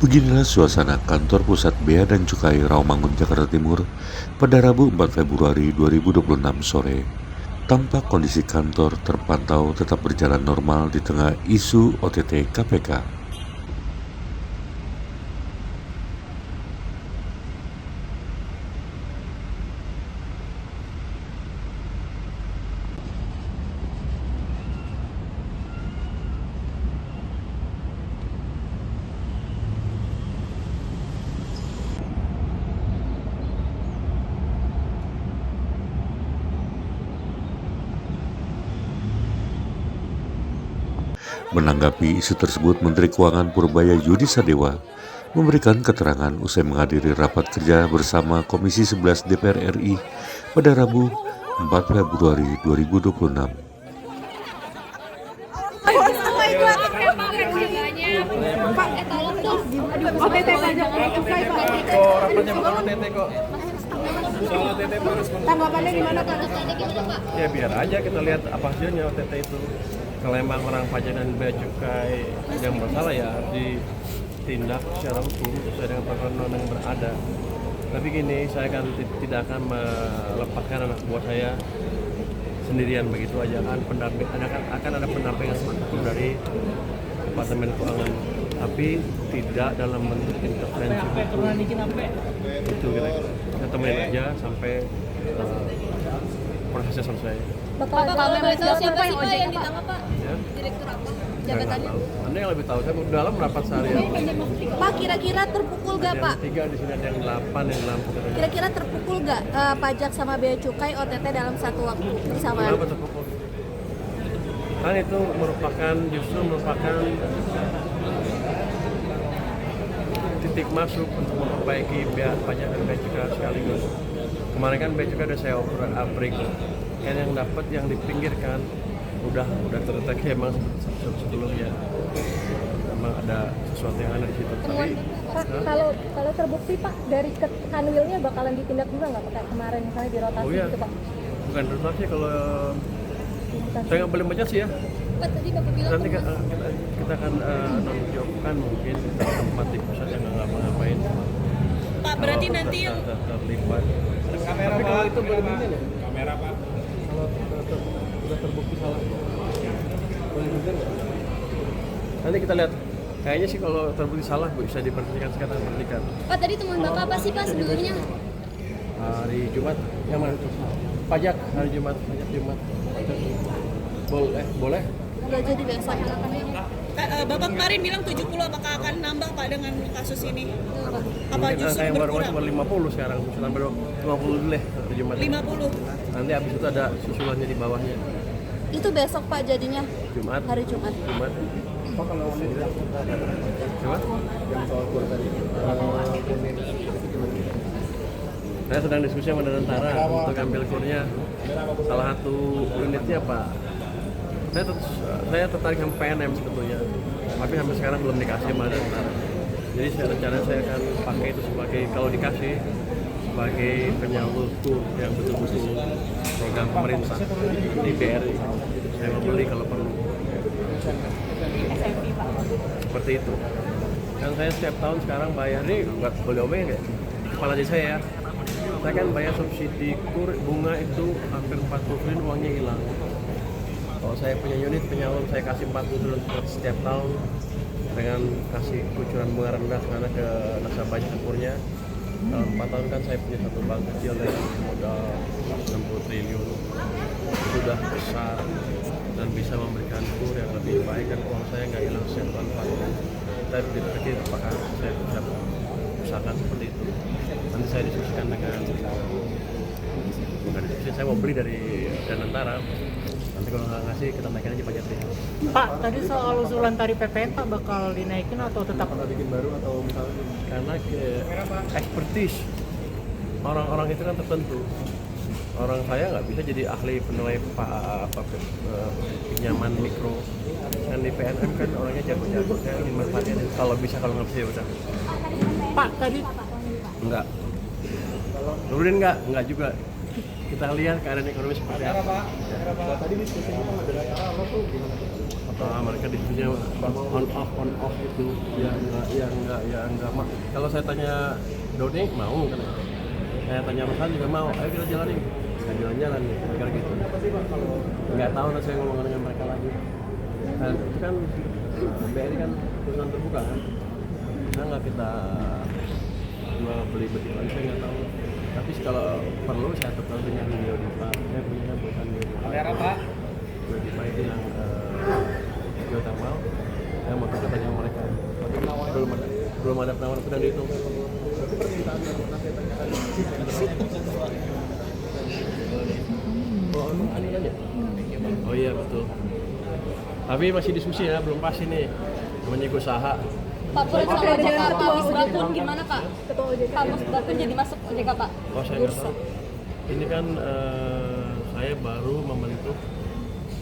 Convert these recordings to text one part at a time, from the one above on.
Beginilah suasana kantor pusat Bea dan Cukai Rawamangun, Jakarta Timur pada Rabu 4 Februari 2026 sore. Tampak kondisi kantor terpantau tetap berjalan normal di tengah isu OTT KPK. Menanggapi isu tersebut, Menteri Keuangan Purbaya Yudi Sadewa memberikan keterangan usai menghadiri rapat kerja bersama Komisi 11 DPR RI pada Rabu 4 Februari 2026. Tanggapannya gimana Pak? Ya biar aja kita lihat apa hasilnya OTT itu. Kalau emang orang pajak dan bea cukai yang bersalah ya ditindak secara hukum sesuai dengan peraturan yang berada. Tapi gini, saya kan tidak akan melepaskan anak buah saya sendirian begitu aja, kan pendamping akan ada pendampingan hukum dari Departemen Keuangan, tapi tidak dalam bentuk intervensi hukum. Itu kira-kira kita temuin aja sampai prosesnya selesai. Bapak kalau boleh tahu siapa sih Pak yang ditangkap Pak? Ya. Direktur apa? Saya nggak Jabatannya? tahu. Anda yang lebih tahu, saya dalam rapat seharian. Pak kira-kira terpukul gak Pak? Yang 3 di sini ada yang 8 yang 6. Kira-kira terpukul gak pajak sama bea cukai OTT dalam satu waktu bersamaan? Kenapa terpukul? Kan itu justru merupakan titik masuk untuk memperbaiki pajak dan bea cukai sekaligus. Kemarin kan bea cukai udah saya oprek, kan yang dapat yang dipinggirkan udah terdeteksi emang sebelumnya memang ada sesuatu yang ada di situ. Tapi Pak, kalau terbukti Pak dari kanwilnya bakalan ditindak juga nggak Pak kayak kemarin misalnya dirotasi oh iya, gitu Pak? bukan rotasi kalau saya nggak boleh baca sih ya. Pak tadi Bapak bilang Nanti kita akan nonjokkan mungkin tempat di pusat yang nggak ngapa-ngapain. Pak, berarti nanti yang terlibat. Tapi kalau itu boleh bikin ya? Kamera Pak. Kalau sudah terbukti salah, boleh bikin nggak? Nanti kita lihat. Kayaknya sih kalau terbukti salah bisa diberhentikan sekarang berhentikan. Pak tadi temuan Bapak apa sih Pak sebelumnya? Hari Jumat yang mana itu? Pajak hari Jumat, pajak Jumat. Boleh. Nggak jadi besok. Bapak kemarin bilang 70, apakah akan nambah Pak dengan kasus ini? Apa Mungkin justru angka yang baru berkurang? cuma 50 sekarang, misalnya baru 50 dulu deh hari Jumat. 50. Nanti habis itu ada susulannya di bawahnya. Itu besok Pak jadinya Jumat. hari Jumat. Apa kalau coba? Yang soal kur tadi. Saya sedang diskusi sama tentara untuk ambil kurnya. Salah satu unitnya Pak. Saya tertarik sama PNM sebetulnya, tapi sampai sekarang belum dikasih sama tentara. Jadi rencana saya akan pakai itu sebagai, kalau dikasih, sebagai penyalur kur yang betul-betul program pemerintah di BRI. Saya mau beli kalau perlu. Seperti itu. Kan saya setiap tahun sekarang bayar, nih buat boleh omongin nggak? Kepala desa saya kan bayar subsidi kur bunga itu hampir 40 triliun, uangnya hilang. Kalau saya punya unit penyalur, saya kasih 40 triliun setiap tahun dengan kasih kucuran bunga rendah karena ke nasabahnya kurnya. Dalam 4 tahun kan saya punya satu bank kecil dengan modal 60 triliun. Itu sudah besar dan bisa memberikan kur yang lebih baik dan uang saya nggak hilang setiap tahun Pak. Saya berpikir apakah saya bisa usahakan seperti itu. Nanti saya diskusikan dengan bukan diskusi, saya mau beli dari Danantara. Nanti kalau nggak ngasih kita naikin aja pajaknya. Pak, tadi soal usulan tarif PPN Pak bakal dinaikin atau tetap bikin baru atau misalnya karena expertise orang-orang itu kan tertentu. Orang saya nggak bisa jadi ahli penilai pinjaman mikro. Kan di PNM kan orangnya jago-jago, saya ingin manfaatin. Kalau bisa, kalau nggak bisa ya udah. Pak tadi Enggak. Nurunin enggak juga. Kita lihat keadaan ekonomi seperti apa. Tadi diskusi kita ada apa tuh gimana? Mereka diskusinya on off itu enggak kalau saya tanya Doni mau kan, saya tanya Rosan juga mau, ayo kita jalanin, nggak jalan-jalan nih, kira gitu. Nggak tahu nanti saya ngomong dengan mereka lagi. Nah itu kan BRI kan perusahaan terbuka kan, nah nggak kita jual beli lagi, saya nggak tahu. Tapi kalau perlu saya tukar dengan Biodipa, saya punya perusahaan Biodipa. Pak? Biodipa itu yang geothermal, saya mau tukar tanya mereka. Tapi belum ada penawaran, sedang dihitung. Oh, emang aneh kan ya? Oh iya betul. Tapi masih diskusi ya, belum pasti nih. Namanya usaha. Pak Pur sama OJK, Pak Misbakun gimana Pak? Ketua OJK. Pak Misbakun jadi masuk OJK Pak? Oh saya nggak tahu. Ini kan saya baru membentuk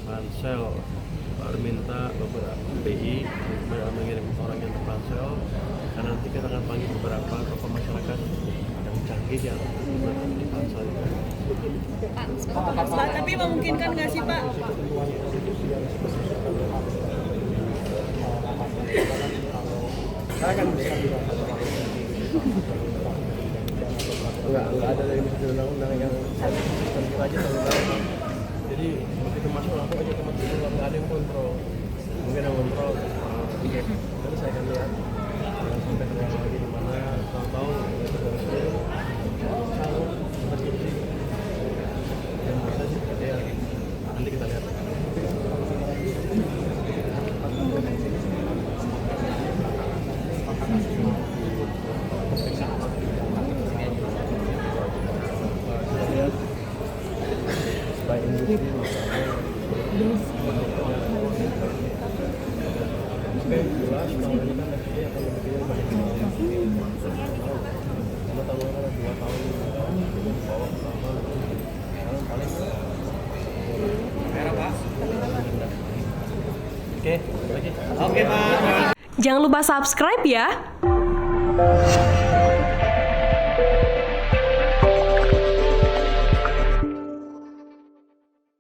pansel, baru minta beberapa BI mengirim orang yang ke pansel. Karena nanti kita akan panggil beberapa tokoh masyarakat yang canggih yang di pansel. Pak, tapi memungkinkan nggak sih Pak? Saya kan bisa enggak ada dari Menteri Undang-Undang yang sistem kita aja tahu. Jadi begitu masuk langsung aja ke Menteri, nggak ada yang kontrol. Mungkin yang kontrol. Nanti saya akan lihat. Jangan sampai terulang lagi di mana tahu-tahu selalu berdiskusi. Dan bisa sih seperti ya. Nanti kita lihat. Oke Pak. Jangan lupa subscribe ya.